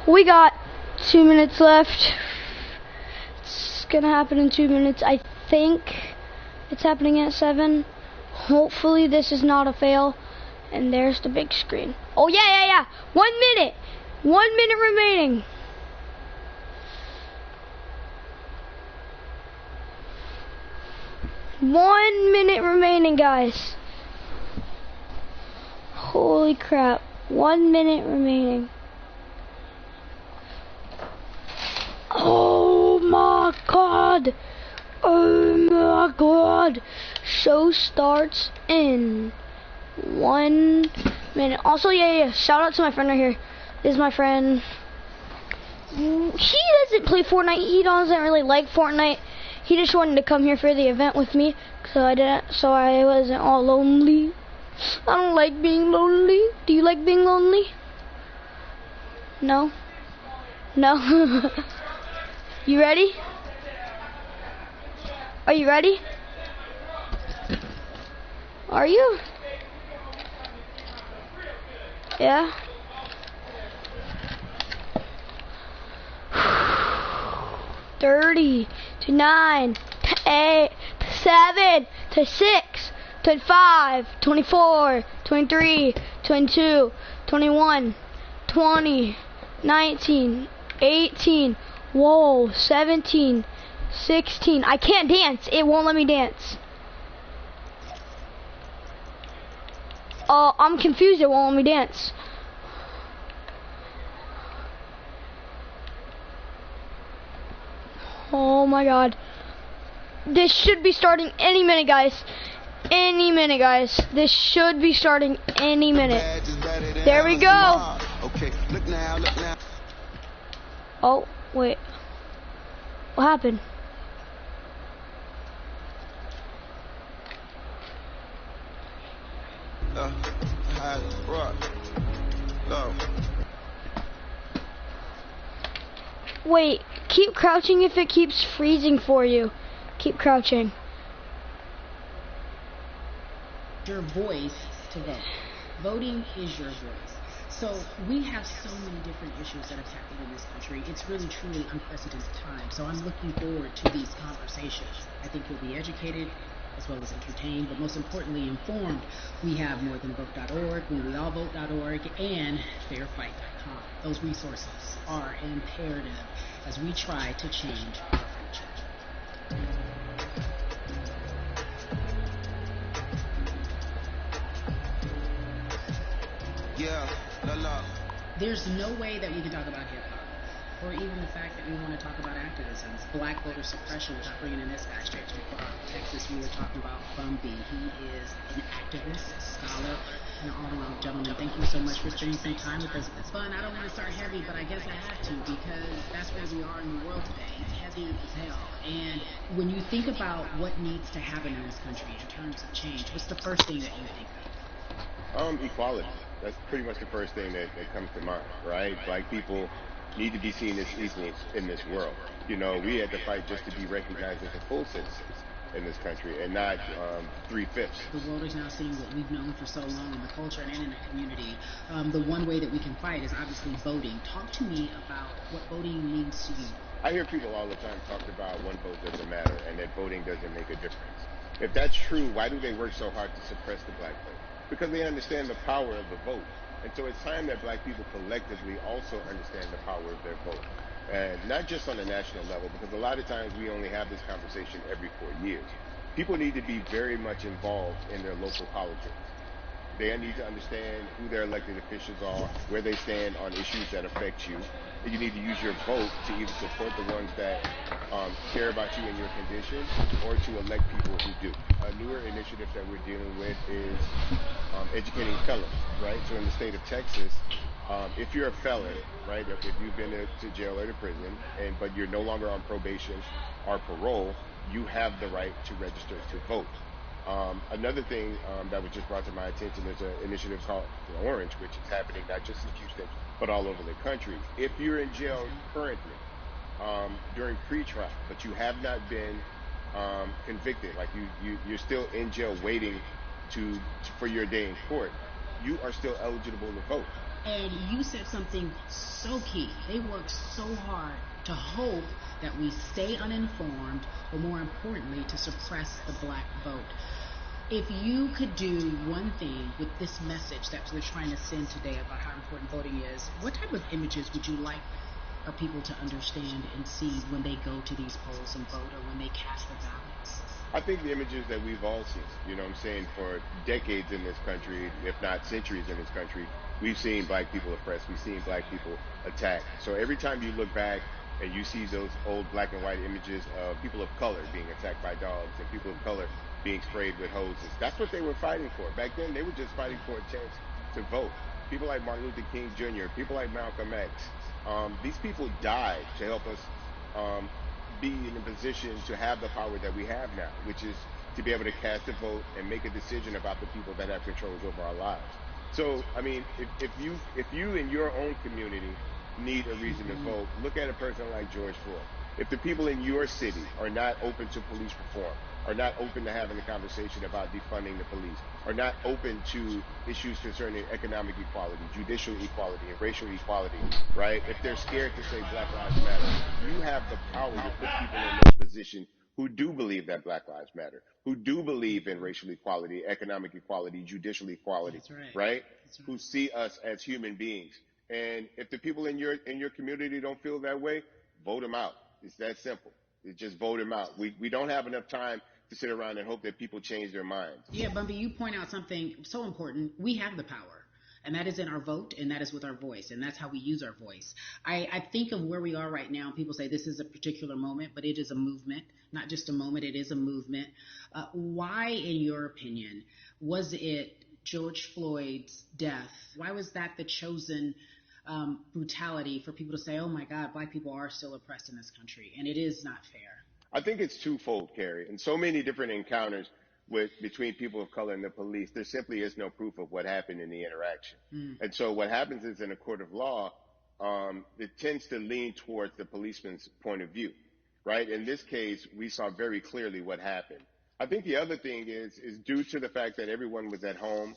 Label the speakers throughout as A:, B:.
A: We got 2 minutes left. It's gonna happen in 2 minutes. I think it's happening at 7. Hopefully this is not a fail. And there's the big screen. Oh yeah. 1 minute. 1 minute remaining. One minute remaining, guys. Holy crap. 1 minute remaining. Oh my god. Oh my god. Show starts in 1 minute. Also, yeah. Shout out to my friend right here. This is my friend. He doesn't play Fortnite. He doesn't really like Fortnite. He just wanted to come here for the event with me, so I wasn't all lonely. I don't like being lonely. Do you like being lonely? No? No? You ready? Are you ready? Are you? Yeah? Thirty to 9 to 8 to 7 to 6 to 5 24 23 22 21 20 19 18. Whoa, 17 16. I can't dance. It won't let me dance. I'm confused. It won't let me dance. Oh my god. This should be starting any minute, guys. Any minute, guys. This should be starting any minute. There we go. Oh, wait. What happened? Wait, keep crouching if it keeps freezing for you. Keep crouching.
B: Your voice to vote. Voting is your voice. So we have so many different issues that have happened in this country. It's really, truly unprecedented time. So I'm looking forward to these conversations. I think you'll be educated as well as entertained, but most importantly informed. We have morethanvote.org, whenweallvote.org, and fairfight.com. Those resources are imperative as we try to change our future. There's no way that we can talk about hip-hop, or even the fact that we want to talk about activism, black voter suppression, without bringing in this guy straight from Texas. We were talking about Bumby. He is an activist, scholar, and an all-around gentleman. Thank you so much for spending some time with us. It's fun. I don't want to start heavy, but I guess I have to, because that's where we are in the world today. It's heavy as hell. And when you think about what needs to happen in this country in terms of change, what's the first thing that you think of?
C: Equality. That's pretty much the first thing that comes to mind, right? Black people need to be seen as equals in this world. You know, we had to fight just to be recognized as a full citizens in this country and not 3/5.
B: The world is now seeing what we've known for so long in the culture and in the community. The one way that we can fight is obviously voting. Talk to me about what voting means to you.
C: I hear people all the time talk about one vote doesn't matter and that voting doesn't make a difference. If that's true, why do they work so hard to suppress the black vote? Because they understand the power of the vote. And so it's time that black people collectively also understand the power of their vote. And not just on a national level, because a lot of times we only have this conversation every 4 years. People need to be very much involved in their local politics. They need to understand who their elected officials are, where they stand on issues that affect you. You need to use your vote to either support the ones that care about you and your condition, or to elect people who do. A newer initiative that we're dealing with is educating felons, right? So in the state of Texas, if you're a felon, right, if you've been to jail or to prison, but you're no longer on probation or parole, you have the right to register to vote. Another thing that was just brought to my attention is an initiative called The Orange, which is happening not just in Houston, but all over the country. If you're in jail currently during pre-trial, but you have not been convicted, like you're still in jail waiting for your day in court, you are still eligible to vote.
B: And you said something so key. They work so hard to hope that we stay uninformed, or more importantly, to suppress the black vote. If you could do one thing with this message that we're trying to send today about how important voting is, what type of images would you like for people to understand and see when they go to these polls and vote, or when they cast their ballots?
C: I think the images that we've all seen, you know what I'm saying, for decades in this country, if not centuries in this country, we've seen black people oppressed, we've seen black people attacked. So every time you look back and you see those old black and white images of people of color being attacked by dogs and people of color being sprayed with hoses, that's what they were fighting for. Back then, they were just fighting for a chance to vote. People like Martin Luther King Jr., people like Malcolm X, these people died to help us be in a position to have the power that we have now, which is to be able to cast a vote and make a decision about the people that have controls over our lives. So, I mean, if you in your own community need a reason to vote, look at a person like George Floyd. If the people in your city are not open to police reform, are not open to having a conversation about defunding the police, are not open to issues concerning economic equality, judicial equality, and racial equality, right? If they're scared to say Black Lives Matter, you have the power to put people in those positions who do believe that Black Lives Matter, who do believe in racial equality, economic equality, judicial equality,
B: That's right.
C: right?
B: That's right.
C: Who see us as human beings. And if the people in your community don't feel that way, vote them out. It's that simple. It's just vote them out. We don't have enough time to sit around and hope that people change their minds.
B: Yeah, Bumpy, you point out something so important. We have the power, and that is in our vote, and that is with our voice, and that's how we use our voice. I think of where we are right now. People say this is a particular moment, but it is a movement, not just a moment, it is a movement. Why, in your opinion, was it George Floyd's death? Why was that the chosen brutality for people to say, oh my God, black people are still oppressed in this country, and it is not fair?
C: I think it's twofold, Carrie. In so many different encounters between people of color and the police, there simply is no proof of what happened in the interaction. And so what happens is in a court of law, it tends to lean towards the policeman's point of view, right? In this case, we saw very clearly what happened. I think the other thing is due to the fact that everyone was at home,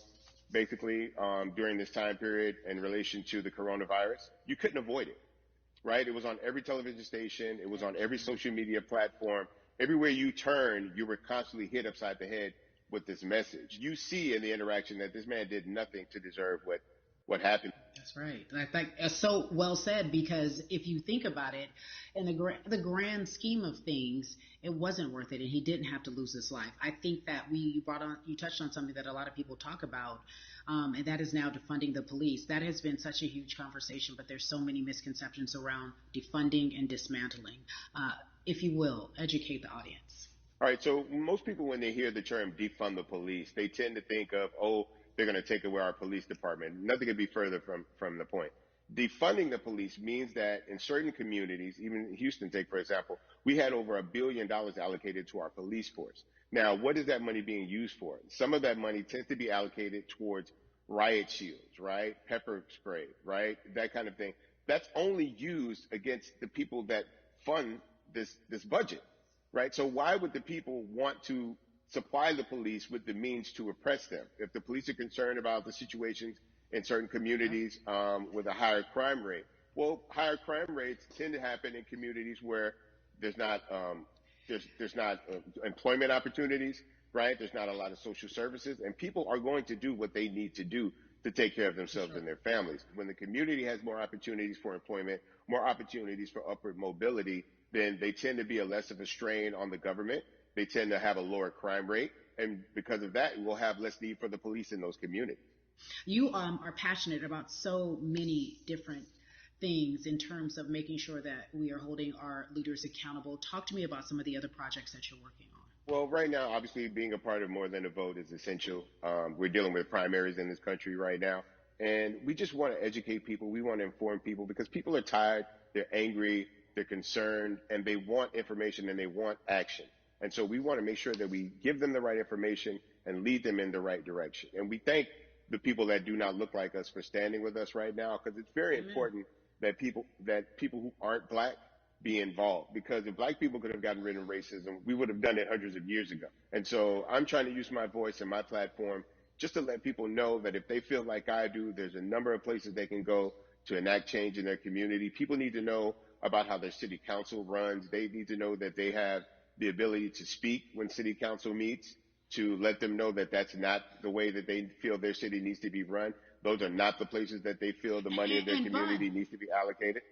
C: basically, during this time period in relation to the coronavirus, you couldn't avoid it, right? It was on every television station. It was on every social media platform. Everywhere you turn, you were constantly hit upside the head with this message. You see in the interaction that this man did nothing to deserve what happened.
B: That's right. I think that's so well said, because if you think about it, in the grand scheme of things, it wasn't worth it, and he didn't have to lose his life. I think that you touched on something that a lot of people talk about, and that is now defunding the police. That has been such a huge conversation, but there's so many misconceptions around defunding and dismantling. If you will, educate the audience.
C: All right, so most people, when they hear the term defund the police, they tend to think of, oh, they're going to take away our police department. Nothing could be further from the point. Defunding the police means that in certain communities, even Houston, take for example, we had over $1 billion allocated to our police force. Now, what is that money being used for? Some of that money tends to be allocated towards riot shields, right? Pepper spray, right? That kind of thing. That's only used against the people that fund this budget, right? So why would the people want to supply the police with the means to oppress them? If the police are concerned about the situations in certain communities with a higher crime rate, well, higher crime rates tend to happen in communities where there's not employment opportunities, right? There's not a lot of social services, and people are going to do what they need to do to take care of themselves and their families. When the community has more opportunities for employment, more opportunities for upward mobility, then they tend to be less of a strain on the government. They tend to have a lower crime rate. And because of that, we'll have less need for the police in those communities.
B: You are passionate about so many different things in terms of making sure that we are holding our leaders accountable. Talk to me about some of the other projects that you're working on.
C: Well, right now, obviously, being a part of More Than a Vote is essential. We're dealing with primaries in this country right now. And we just want to educate people. We want to inform people because people are tired. They're angry. They're concerned. And they want information and they want action. And so we want to make sure that we give them the right information and lead them in the right direction. And we thank the people that do not look like us for standing with us right now, because it's very important that people who aren't black be involved. Because if black people could have gotten rid of racism, we would have done it hundreds of years ago. And so I'm trying to use my voice and my platform just to let people know that if they feel like I do, there's a number of places they can go to enact change in their community. People need to know about how their city council runs. They need to know that they have the ability to speak when city council meets, to let them know that that's not the way that they feel their city needs to be run. Those are not the places that they feel the money of their community needs to be allocated.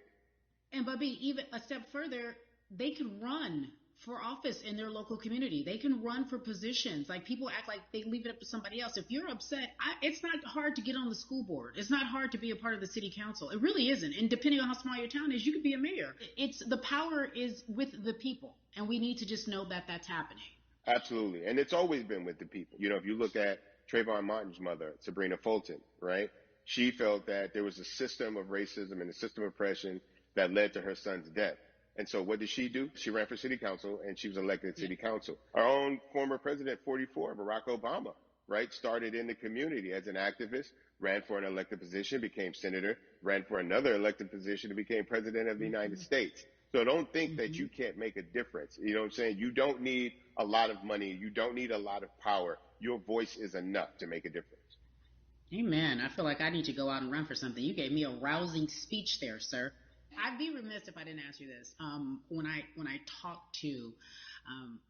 B: And Bubby, even a step further, they can run for office in their local community. They can run for positions. Like, people act like they leave it up to somebody else. If you're upset, it's not hard to get on the school board. It's not hard to be a part of the city council. It really isn't. And depending on how small your town is, you could be a mayor. It's the power is with the people, and we need to just know that that's happening.
C: Absolutely. And it's always been with the people. You know, if you look at Trayvon Martin's mother, Sabrina Fulton, right? She felt that there was a system of racism and a system of oppression that led to her son's death. And so what did she do? She ran for city council, and she was elected city council. Our own former president, 44, Barack Obama, right, started in the community as an activist, ran for an elected position, became senator, ran for another elected position, and became president of the United States. So don't think that you can't make a difference. You know what I'm saying? You don't need a lot of money. You don't need a lot of power. Your voice is enough to make a difference.
B: Amen. I feel like I need to go out and run for something. You gave me a rousing speech there, sir. I'd be remiss if I didn't ask you this. When I talk to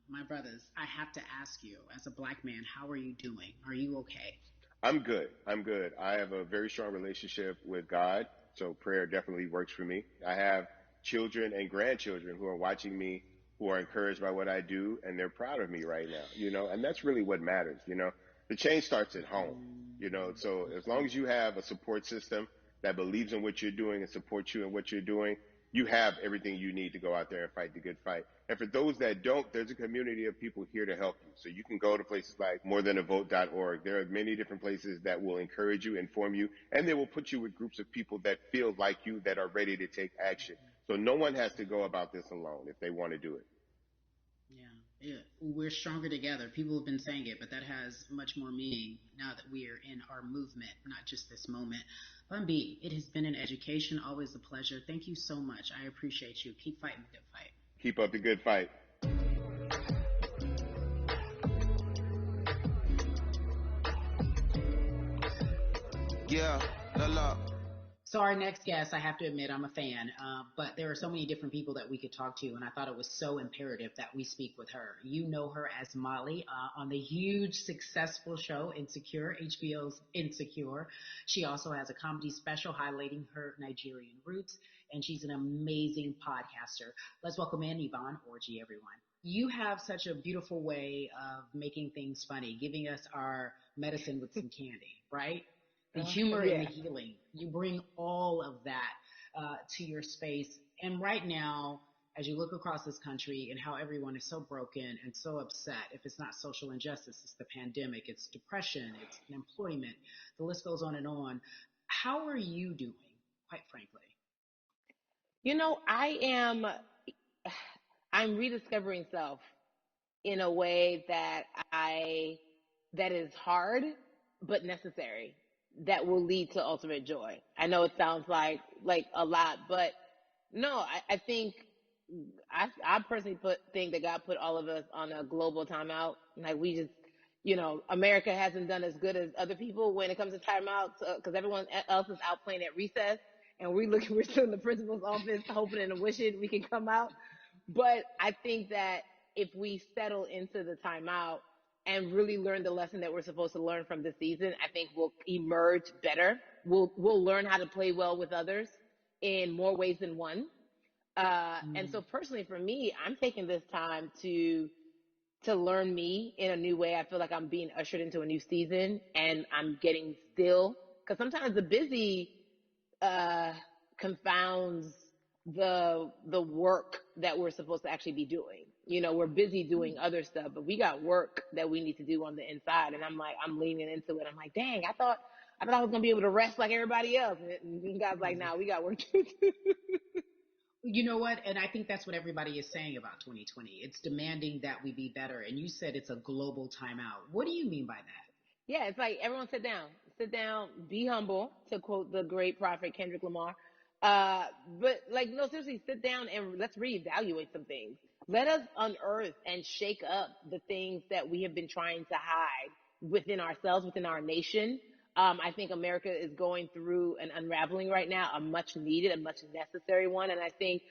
B: my brothers, I have to ask you, as a black man, how are you doing? Are you okay?
C: I'm good. I'm good. I have a very strong relationship with God, so prayer definitely works for me. I have children and grandchildren who are watching me, who are encouraged by what I do, and they're proud of me right now, you know, and that's really what matters, you know. The change starts at home, you know, so as long as you have a support system that believes in what you're doing and supports you in what you're doing, you have everything you need to go out there and fight the good fight. And for those that don't, there's a community of people here to help you. So you can go to places like morethanavote.org. There are many different places that will encourage you, inform you, and they will put you with groups of people that feel like you, that are ready to take action. So no one has to go about this alone if they want to do it.
B: Yeah, we're stronger together. People have been saying it, but that has much more meaning now that we are in our movement, not just this moment. Bun B, it has been an education, always a pleasure. Thank you so much. I appreciate you. Keep fighting the good fight.
C: Keep up the good fight.
B: Yeah, la. So our next guest, I have to admit, I'm a fan, but there are so many different people that we could talk to, and I thought it was so imperative that we speak with her. You know her as Molly on the huge, successful show Insecure, HBO's Insecure. She also has a comedy special highlighting her Nigerian roots, and she's an amazing podcaster. Let's welcome in Yvonne Orji, everyone. You have such a beautiful way of making things funny, giving us our medicine with some candy, right? The humor and the healing. You bring all of that to your space. And right now, as you look across this country and how everyone is so broken and so upset, if it's not social injustice, it's the pandemic, it's depression, it's unemployment, the list goes on and on. How are you doing, quite frankly?
D: You know, I'm rediscovering self in a way that is hard, but necessary, that will lead to ultimate joy. I know it sounds like a lot, but no, I think I personally think that God put all of us on a global timeout. Like, we just, America hasn't done as good as other people when it comes to timeouts, because everyone else is out playing at recess, and we're still in the principal's office hoping and wishing we can come out. But I think that if we settle into the timeout and really learn the lesson that we're supposed to learn from this season, I think we'll emerge better. We'll learn how to play well with others in more ways than one. And so personally for me, I'm taking this time to learn me in a new way. I feel like I'm being ushered into a new season, and I'm getting still, because sometimes the busy confounds the work that we're supposed to actually be doing. We're busy doing other stuff, but we got work that we need to do on the inside. And I'm leaning into it. I'm like, dang, I thought I was going to be able to rest like everybody else. And God's like, nah, we got work to do.
B: You know what? And I think that's what everybody is saying about 2020. It's demanding that we be better. And you said it's a global timeout. What do you mean by that?
D: Yeah, it's like, everyone sit down, be humble, to quote the great prophet Kendrick Lamar. But no, seriously, sit down and let's reevaluate some things. Let us unearth and shake up the things that we have been trying to hide within ourselves, within our nation. I think America is going through an unraveling right now, a much needed, a much necessary one. And I think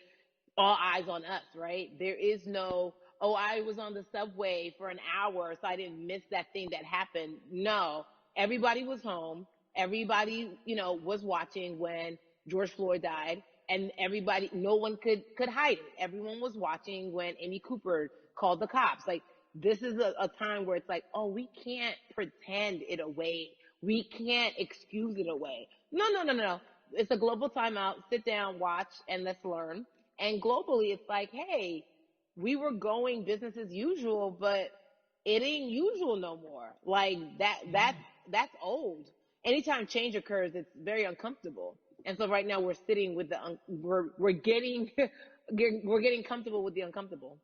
D: all eyes on us, right? There is no, oh, I was on the subway for an hour, so I didn't miss that thing that happened. No, everybody was home. Everybody, was watching when George Floyd died, and everybody, no one could hide it. Everyone was watching when Amy Cooper called the cops. Like, this is a time where it's like, oh, we can't pretend it away. We can't excuse it away. No, no, no, no, no. It's a global timeout. Sit down, watch, and let's learn. And globally, it's like, hey, we were going business as usual, but it ain't usual no more. Like that's old. Anytime change occurs, it's very uncomfortable. And so right now we're sitting with we're getting we're getting comfortable with the uncomfortable.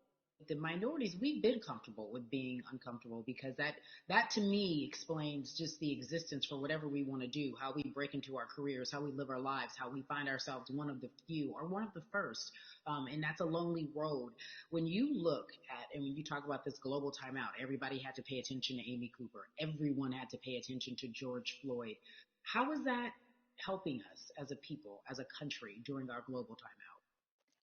B: The minorities, we've been comfortable with being uncomfortable because that to me explains just the existence for whatever we want to do, how we break into our careers, how we live our lives, how we find ourselves one of the few or one of the first. And that's a lonely road. When you look at, and when you talk about this global timeout, everybody had to pay attention to Amy Cooper. Everyone had to pay attention to George Floyd. How is that helping us as a people, as a country during our global timeout?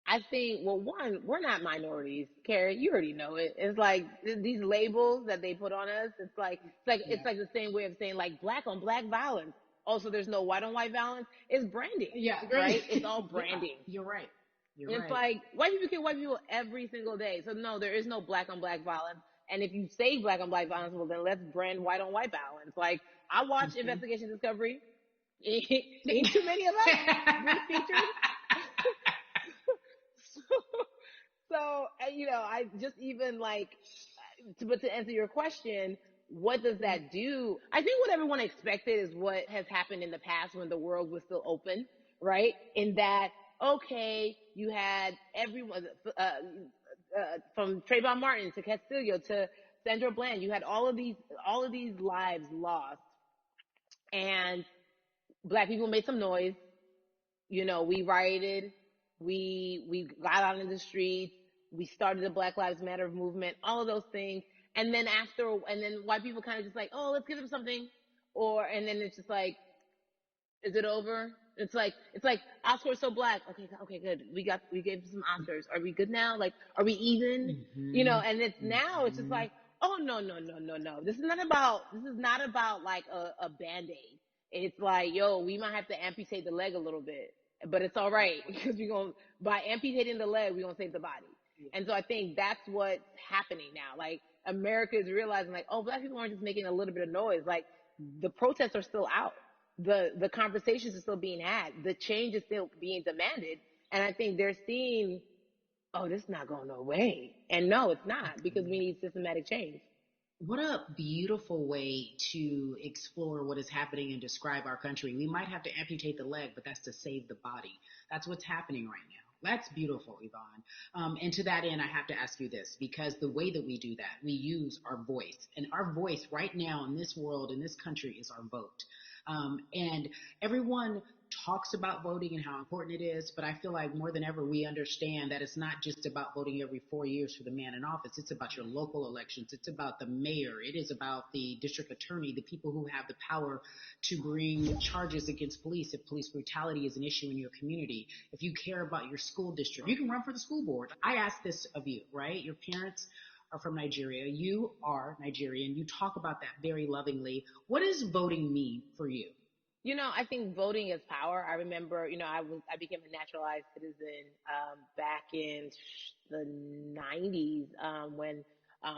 D: I think, well, one, we're not minorities, Carrie. You already know it. It's like these labels that they put on us. It's like the same way of saying like black on black violence. Also, there's no white on white violence. It's branding.
B: Yeah,
D: right. It's all branding.
B: Yeah, you're right.
D: It's like white people kill white people every single day. So no, there is no black on black violence. And if you say black on black violence, well then let's brand white on white violence. Like I watch Investigation Discovery. Ain't too many of us been featured. So, I just even but to answer your question, what does that do? I think what everyone expected is what has happened in the past when the world was still open, right? In that, okay, you had everyone, from Trayvon Martin to Castillo to Sandra Bland, you had all of these lives lost, and black people made some noise. We rioted, we got out in the streets, we started the Black Lives Matter movement, all of those things. And then white people kind of just like, oh, let's give them something. And then it's just like, is it over? It's like Oscars so black. Okay, good. We gave some Oscars. Are we good now? Like, are we even? And now it's just like, oh no. This is not about like a Band-Aid. It's like, yo, we might have to amputate the leg a little bit, but it's all right because by amputating the leg, we're gonna save the body. And so I think that's what's happening now. Like America is realizing like, oh, black people aren't just making a little bit of noise. Like the protests are still out. The conversations are still being had. The change is still being demanded. And I think they're seeing, oh, this is not going no way. And no, it's not, because we need systematic change.
B: What a beautiful way to explore what is happening and describe our country. We might have to amputate the leg, but that's to save the body. That's what's happening right now. That's beautiful, Yvonne. And to that end, I have to ask you this, because the way that we do that, we use our voice. And our voice right now in this world, in this country, is our vote. And everyone talks about voting and how important it is, but I feel like more than ever we understand that it's not just about voting every 4 years for the man in office. It's about your local elections. It's about the mayor. It is about the district attorney, the people who have the power to bring charges against police if police brutality is an issue in your community. If you care about your school district, you can run for the school board. I ask this of you, right? Your parents are from Nigeria. You are Nigerian. You talk about that very lovingly. What does voting mean for you?
D: I think voting is power. I remember, I became a naturalized citizen back in the 90s when,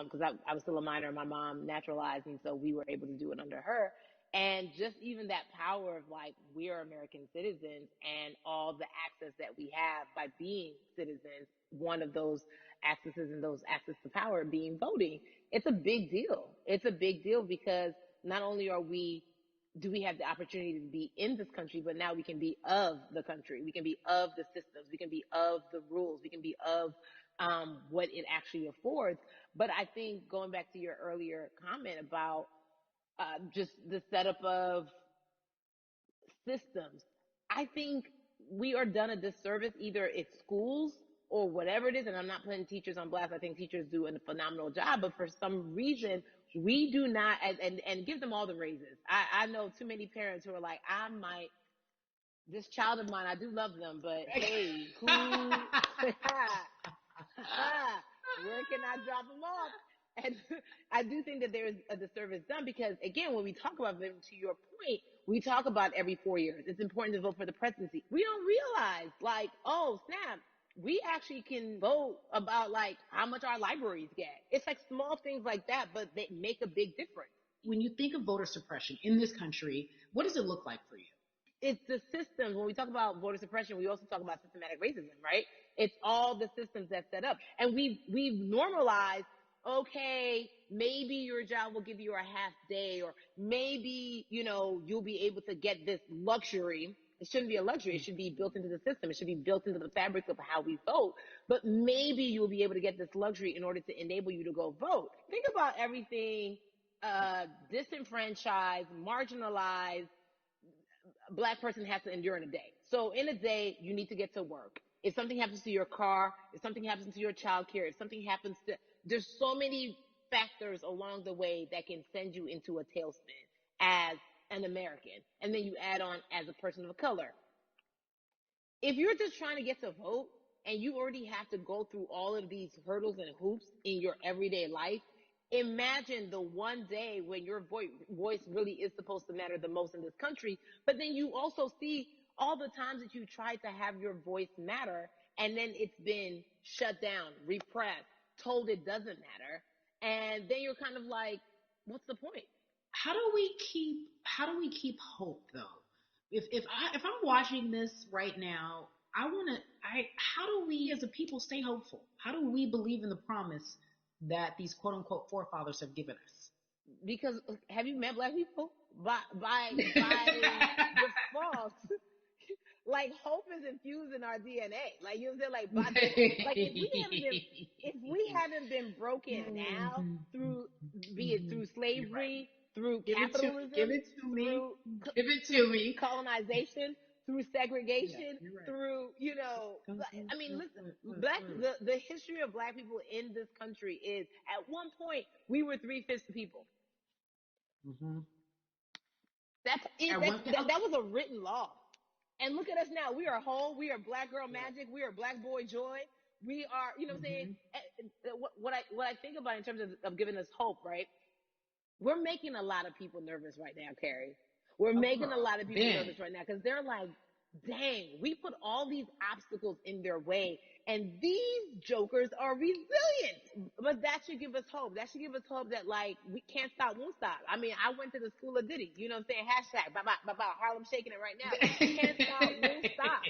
D: because I was still a minor, my mom naturalized, and so we were able to do it under her. And just even that power of like, we are American citizens and all the access that we have by being citizens, one of those accesses and those access to power being voting, it's a big deal. It's a big deal because not only do we have the opportunity to be in this country, but now we can be of the country. We can be of the systems. We can be of the rules. We can be of what it actually affords. But I think going back to your earlier comment about just the setup of systems, I think we are done a disservice, either it's schools or whatever it is. And I'm not putting teachers on blast. I think teachers do a phenomenal job. But for some reason, We do not, and give them all the raises. I know too many parents who are like, this child of mine, I do love them, but hey, who, where can I drop them off? And I do think that there's a disservice done because, again, when we talk about them, to your point, we talk about every 4 years. It's important to vote for the presidency. We don't realize, like, oh, snap, we actually can vote about, like, how much our libraries get. It's like small things like that, but they make a big difference.
B: When you think of voter suppression in this country, what does it look like for you?
D: It's the systems. When we talk about voter suppression, we also talk about systematic racism, right? It's all the systems that set up. And we've normalized, okay, maybe your job will give you a half day, or maybe, you'll be able to get this luxury. It shouldn't be a luxury. It should be built into the system. It should be built into the fabric of how we vote. But maybe you'll be able to get this luxury in order to enable you to go vote. Think about everything disenfranchised, marginalized, Black person has to endure in a day. So in a day, you need to get to work. If something happens to your car, if something happens to your child care, if something happens to, there's so many factors along the way that can send you into a tailspin as an American. And then you add on as a person of color. If you're just trying to get to vote and you already have to go through all of these hurdles and hoops in your everyday life, imagine the one day when your voice really is supposed to matter the most in this country. But then you also see all the times that you tried to have your voice matter, and then it's been shut down, repressed, told it doesn't matter. And then you're kind of like, what's the point?
B: How do we keep hope though? If I'm watching this right now, how do we as a people stay hopeful? How do we believe in the promise that these quote unquote forefathers have given us?
D: Because have you met Black people? By default, like hope is infused in our DNA. Like you know, like by default, like if we haven't been broken now through, be it through slavery, through capitalism,
B: Give it to me.
D: through
B: Give it to me.
D: colonization, through segregation,
B: You're right.
D: through I mean, listen, the history of Black people in this country is, at one point we were 3/5 the people.
B: Mm-hmm.
D: That's it. That was a written law. And look at us now. We are whole. We are Black girl magic. We are Black boy joy. We are, you know what I'm saying? What I think about in terms of giving us hope, right? We're making a lot of people nervous right now, Carrie. We're making a lot of people nervous right now because they're like, dang, we put all these obstacles in their way, and these jokers are resilient. But that should give us hope. That should give us hope that, like, we can't stop, won't stop. I mean, I went to the school of Diddy. You know what I'm saying? Hashtag, Harlem shaking it right now. We can't stop, won't stop.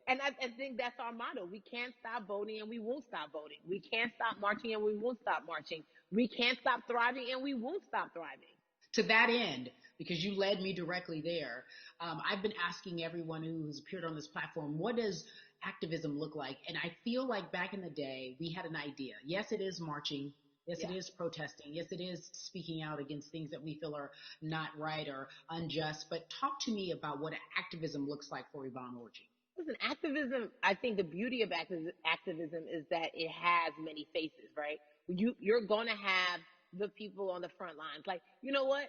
D: And I think that's our motto. We can't stop voting and we won't stop voting. We can't stop marching and we won't stop marching. We can't stop thriving and we won't stop thriving.
B: To that end, because you led me directly there, I've been asking everyone who's appeared on this platform, what does activism look like? And I feel like back in the day, we had an idea. Yes, it is marching. Yes, it is protesting. Yes, it is speaking out against things that we feel are not right or unjust. But talk to me about what activism looks like for Yvonne Orji.
D: Listen, activism, I think the beauty of activism is that it has many faces, right? You're going to have the people on the front lines. Like, you know what?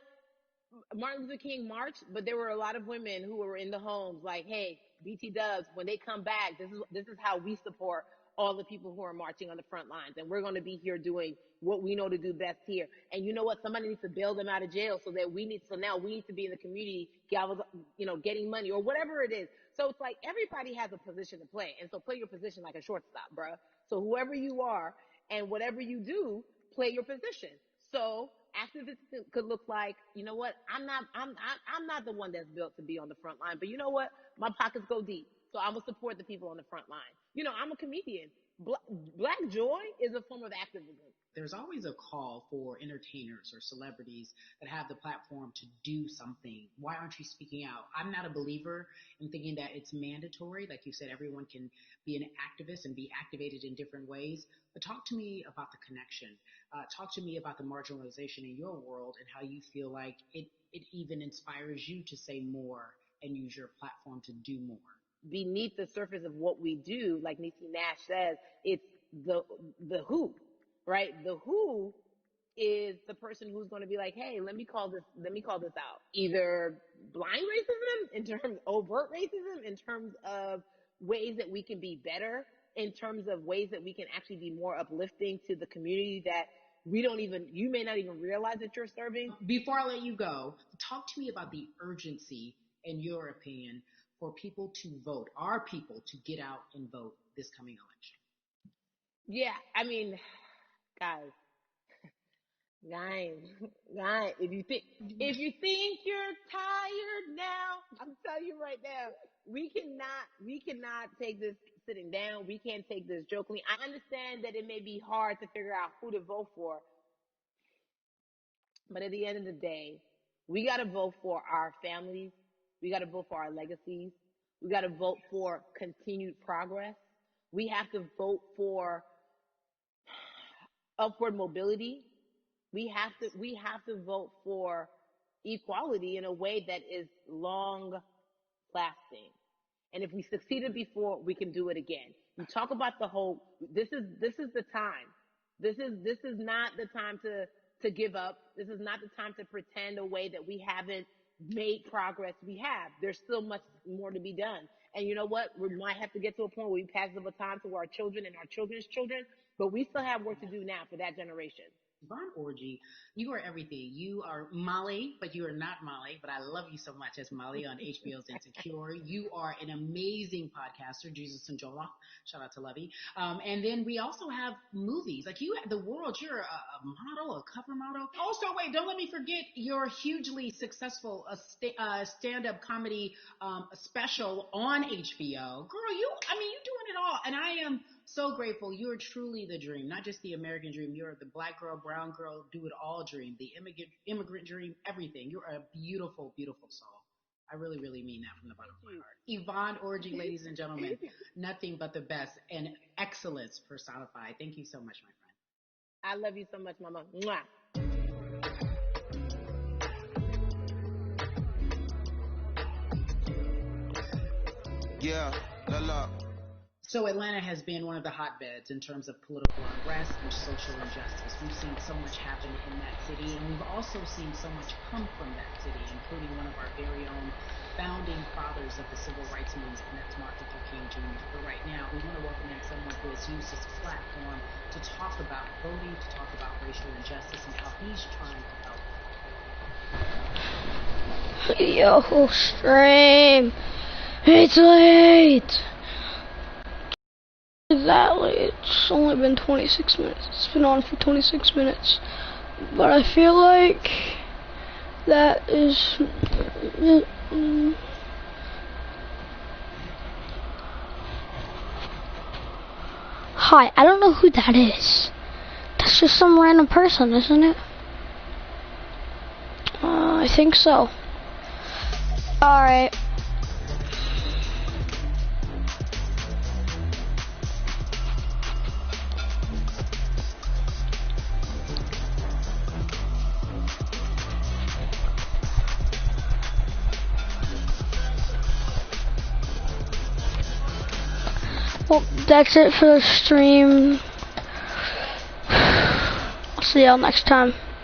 D: Martin Luther King marched, but there were a lot of women who were in the homes like, hey, BT Dubs, when they come back, this is how we support all the people who are marching on the front lines. And we're going to be here doing what we know to do best here. And you know what? Somebody needs to bail them out of jail so now we need to be in the community, getting money or whatever it is. So it's like everybody has a position to play. And so play your position like a shortstop, bruh. So whoever you are and whatever you do, play your position. So activism could look like, you know what? I'm not the one that's built to be on the front line, but you know what? My pockets go deep. So I'm going to support the people on the front line. I'm a comedian. Black joy is a form of activism.
B: There's always a call for entertainers or celebrities that have the platform to do something. Why aren't you speaking out? I'm not a believer in thinking that it's mandatory. Like you said, everyone can be an activist and be activated in different ways. But talk to me about the connection. Talk to me about the marginalization in your world and how you feel like it even inspires you to say more and use your platform to do more.
D: Beneath the surface of what we do, like Niecy Nash says, it's the who, right? The who is the person who's going to be like, hey, let me call this out. Either blind racism in terms overt racism in terms of ways that we can be better, in terms of ways that we can actually be more uplifting to the community that you may not even realize that you're serving.
B: Before I let you go, talk to me about the urgency, in your opinion, for people to vote, our people to get out and vote this coming election.
D: Yeah, I mean, guys, if you think you're tired now, I'm telling you right now, we cannot take this sitting down. We can't take this jokingly. I understand that it may be hard to figure out who to vote for, but at the end of the day, we got to vote for our families. We got to vote for our legacies. We got to vote for continued progress. We have to vote for upward mobility. We have to vote for equality in a way that is long lasting. And if we succeeded before, we can do it again. You talk about the whole, this is the time. This is not the time to give up. This is not the time to pretend a way that we haven't made progress. We have. There's still much more to be done. And you know what? We might have to get to a point where we pass the baton to our children and our children's children, but we still have work to do now for that generation.
B: Yvonne Orji, you are everything. You are Molly, but you are not Molly, but I love you so much as Molly on HBO's Insecure. You are an amazing podcaster, Jesus and Jola. Shout out to Lovey. And then we also have movies. Like you, The World, you're a model, a cover model. Also, wait, don't let me forget your hugely successful stand-up comedy special on HBO. Girl, you're doing it all. And I am so grateful. You're truly the dream, not just the American dream. You're the black girl, brown girl, do it all dream, the immigrant dream, everything. You're a beautiful, beautiful soul. I really, really mean that from the bottom of my heart. Yvonne Orji, ladies and gentlemen, nothing but the best and excellence personified. Thank you so much, my friend.
D: I love you so much, Mama. Mwah.
B: Yeah, la. So Atlanta has been one of the hotbeds in terms of political unrest and social injustice. We've seen so much happen in that city, and we've also seen so much come from that city, including one of our very own founding fathers of the civil rights movement, and that's Martin Luther King Jr. But right now, we want to welcome in someone who has used this platform to talk about voting, to talk about racial injustice, and how he's trying to help.
A: Yo, stream. It's late. That late. It's only been 26 minutes. It's been on for 26 minutes. But I feel like that is... Hi, I don't know who that is. That's just some random person, isn't it? I think so. Alright. Well, that's it for the stream. I'll see y'all next time.